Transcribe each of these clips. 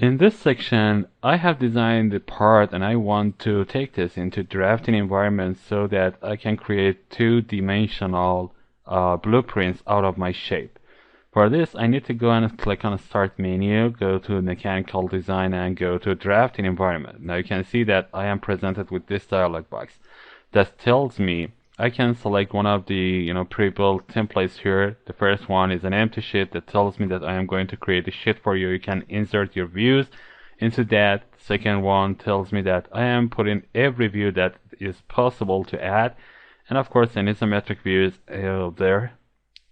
In this section, I have designed the part and I want to take this into drafting environment so that I can create two-dimensional blueprints out of my shape. For this, I need to go and click on the Start menu, go to Mechanical Design and go to Drafting Environment. Now you can see that I am presented with this dialog box that tells me I can select one of the pre-built templates here. The first one is an empty sheet that tells me that I am going to create a sheet for you. You can insert your views into that. Second one tells me that I am putting every view that is possible to add, and of course an isometric view is there.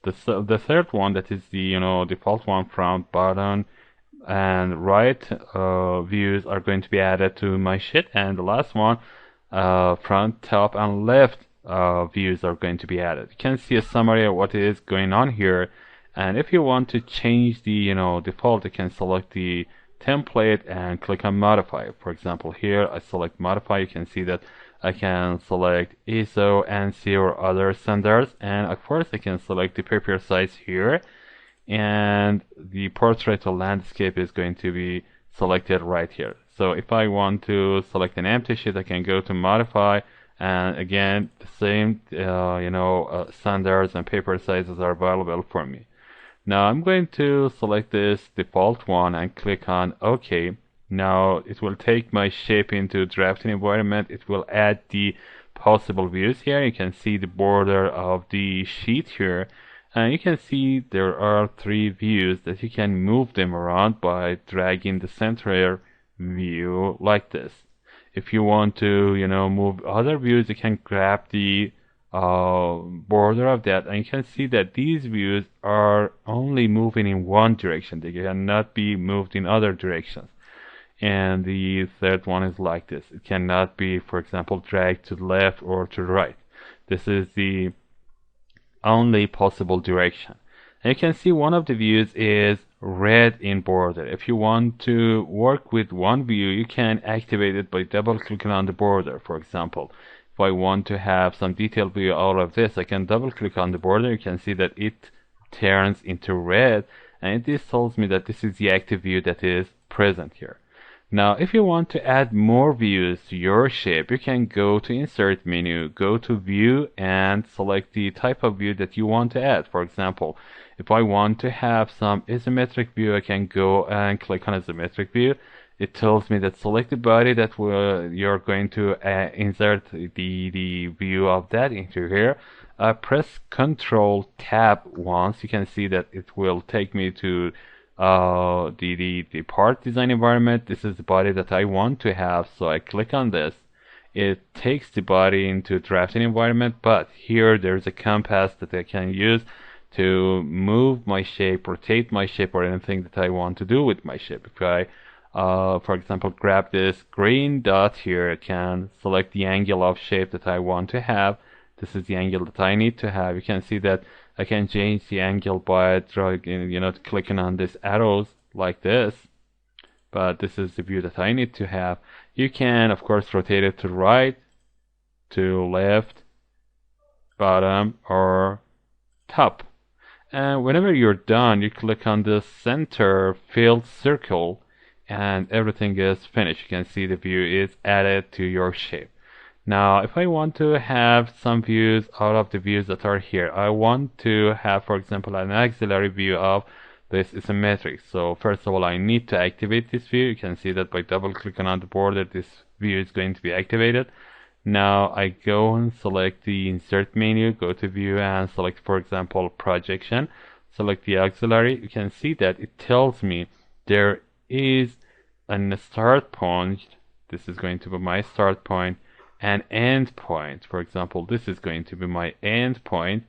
The third one, that is the default one, front, bottom, and right views are going to be added to my sheet, and the last one, front, top, and left views are going to be added. You can see a summary of what is going on here, and if you want to change the default, you can select the template and click on modify. For example, here I select modify. You can see that I can select ISO, ANSI, or other standards, and of course I can select the paper size here, and the portrait or landscape is going to be selected right here. So if I want to select an empty sheet, I can go to modify, and again the same standards and paper sizes are available for me. Now I'm going to select this default one and click on OK. Now it will take my shape into drafting environment. It will add the possible views here. You can see the border of the sheet here, and you can see there are 3 views that you can move them around by dragging the center view like this. If you want to move other views, you can grab the border of that, and you can see that these views are only moving in one direction. They cannot be moved in other directions. And the third one is like this. It cannot be, for example, dragged to the left or to the right. This is the only possible direction. And you can see one of the views is red in border. If you want to work with one view, you can activate it by double clicking on the border. For example, if I want to have some detailed view out of this, I can double click on the border. You can see that it turns into red, and this tells me that this is the active view that is present here. Now if you want to add more views to your shape, you can go to Insert menu, go to View, and select the type of view that you want to add. For example, if I want to have some isometric view, I can go and click on isometric view. It tells me that select the body that you're going to insert the view of that into here. Press Ctrl Tab once. You can see that it will take me to the part design environment. This is the body that I want to have, so I click on this. It takes the body into drafting environment, but here there's a compass that I can use to move my shape, rotate my shape, or anything that I want to do with my shape. If I for example grab this green dot here, I can select the angle of shape that I want to have. This is the angle that I need to have. You can see that I can change the angle by dragging, clicking on these arrows like this. But this is the view that I need to have. You can, of course, rotate it to right, to left, bottom, or top. And whenever you're done, you click on the center filled circle, and everything is finished. You can see the view is added to your shape. Now if I want to have some views out of the views that are here, I want to have, for example, an auxiliary view of this isometric. So first of all, I need to activate this view. You can see that by double clicking on the border, this view is going to be activated. Now I go and select the Insert menu, go to View, and select, for example, Projection. Select the auxiliary. You can see that it tells me there is a start point. This is going to be my start point, an end point. For example, this is going to be my end point.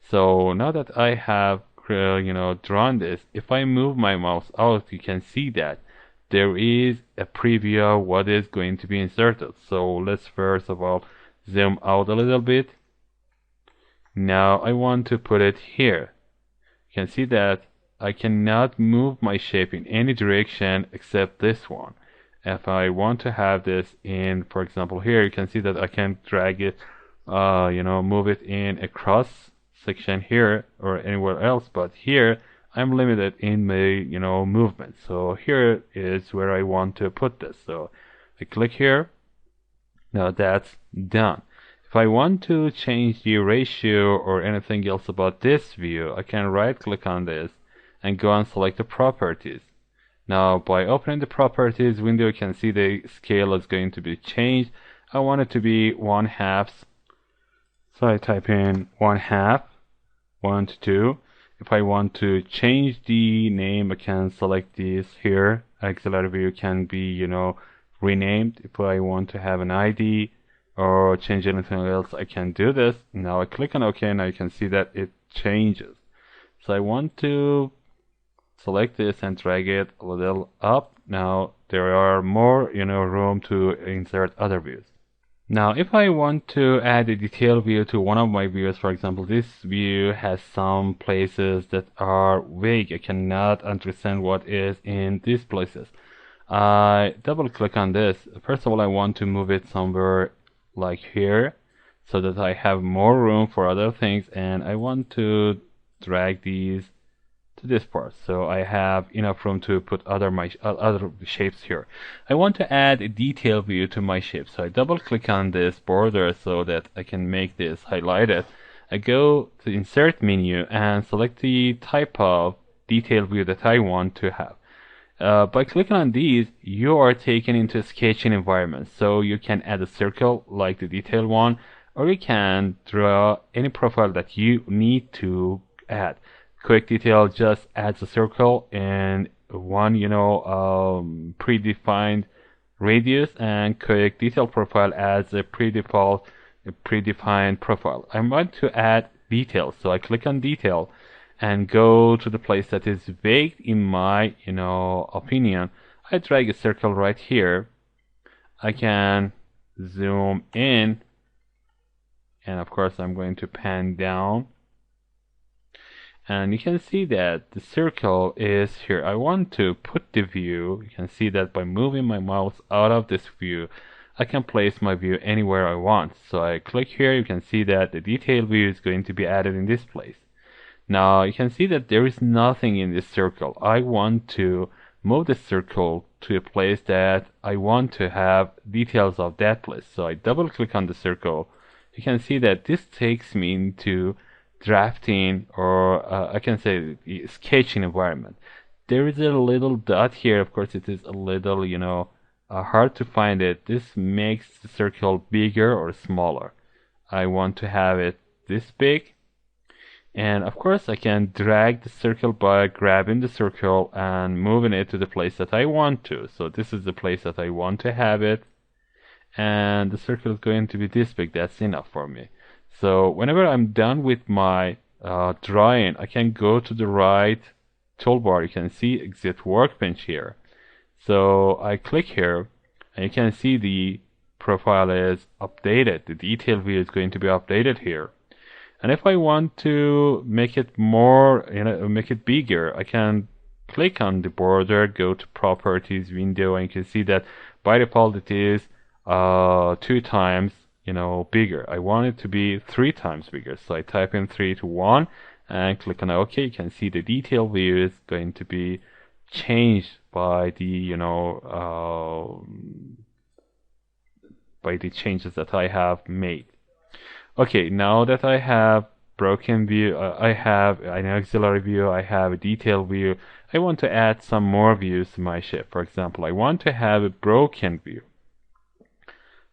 So now that I have drawn this, if I move my mouse out, you can see that there is a preview of what is going to be inserted. So let's first of all zoom out a little bit. Now I want to put it here. You can see that I cannot move my shape in any direction except this one. If I want to have this in, for example, here, you can see that I can drag it, move it in a cross section here or anywhere else, but here I'm limited in my, movement. So here is where I want to put this. So I click here. Now that's done. If I want to change the ratio or anything else about this view, I can right click on this and go and select the properties. Now by opening the properties window, you can see the scale is going to be changed. I want it to be 1/2. So I type in 1/2, 1 to 2. If I want to change the name, I can select this here. Auxiliary view can be, renamed. If I want to have an ID or change anything else, I can do this. Now I click on OK, now you can see that it changes. So I want to select this and drag it a little up. Now there are more, room to insert other views. Now if I want to add a detail view to one of my views, for example, this view has some places that are vague. I cannot understand what is in these places. I double click on this. First of all, I want to move it somewhere like here so that I have more room for other things, and I want to drag these to this part so I have enough room to put other shapes here. I want to add a detail view to my shape, so I double click on this border so that I can make this highlighted. I go to insert menu and select the type of detail view that I want to have. By clicking on these, you are taken into a sketching environment, so you can add a circle like the detail one, or you can draw any profile that you need to add. Quick Detail just adds a circle and one, predefined radius, and Quick Detail Profile adds a predefined profile. I want to add details, so I click on Detail and go to the place that is vague in my, opinion. I drag a circle right here. I can zoom in, and of course I'm going to pan down. And you can see that the circle is here. I want to put the view. You can see that by moving my mouse out of this view, I can place my view anywhere I want. So I click here. You can see that the detail view is going to be added in this place. Now you can see that there is nothing in this circle. I want to move the circle to a place that I want to have details of that place. So I double click on the circle. You can see that this takes me into drafting, or I can say the sketching environment. There is a little dot here. Of course it is a little, hard to find it. This makes the circle bigger or smaller. I want to have it this big, and of course I can drag the circle by grabbing the circle and moving it to the place that I want to. So this is the place that I want to have it, and the circle is going to be this big. That's enough for me. So whenever I'm done with my drawing, I can go to the right toolbar. You can see Exit Workbench here. So I click here, and you can see the profile is updated. The detail view is going to be updated here. And if I want to make it more, make it bigger, I can click on the border, go to Properties window, and you can see that by default it is 2 times bigger. I want it to be 3 times bigger. So I type in 3 to 1 and click on OK. You can see the detail view is going to be changed by the, by the changes that I have made. Okay, now that I have broken view, I have an auxiliary view, I have a detail view, I want to add some more views to my shape. For example, I want to have a broken view.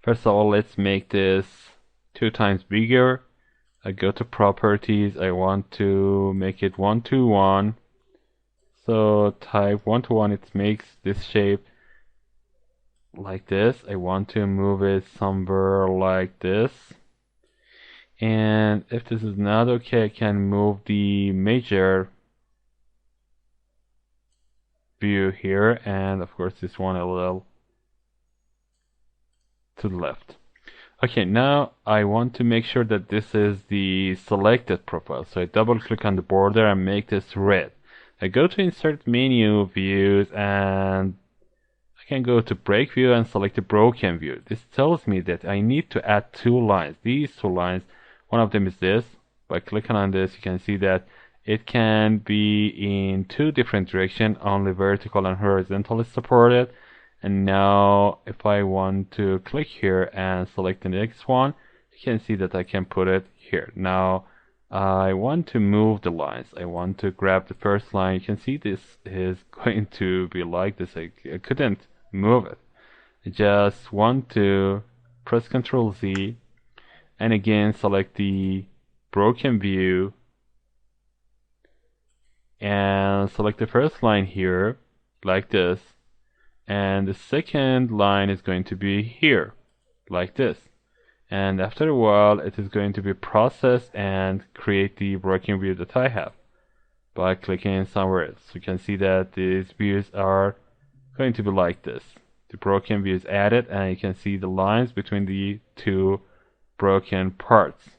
First of all, let's make this 2 times bigger. I go to Properties. I want to make it 1 to 1. So type 1 to 1. It makes this shape like this. I want to move it somewhere like this. And if this is not okay, I can move the major view here, and of course this one a little to the left. Okay, now I want to make sure that this is the selected profile. So I double click on the border and make this red. I go to Insert Menu, Views, and I can go to Break View and select the Broken View. This tells me that I need to add 2 lines. These 2 lines, one of them is this. By clicking on this, you can see that It can be in two different directions, only vertical and horizontal is supported. And now if I want to click here and select the next one, you can see that I can put it here. Now I want to move the lines. I want to grab the first line. You can see this is going to be like this. I couldn't move it. I just want to press Ctrl Z and again select the broken view and select the first line here like this, and the second line is going to be here like this, and after a while it is going to be processed and create the broken view that I have by clicking somewhere else. You can see that these views are going to be like this. The broken view is added and you can see the lines between the two broken parts.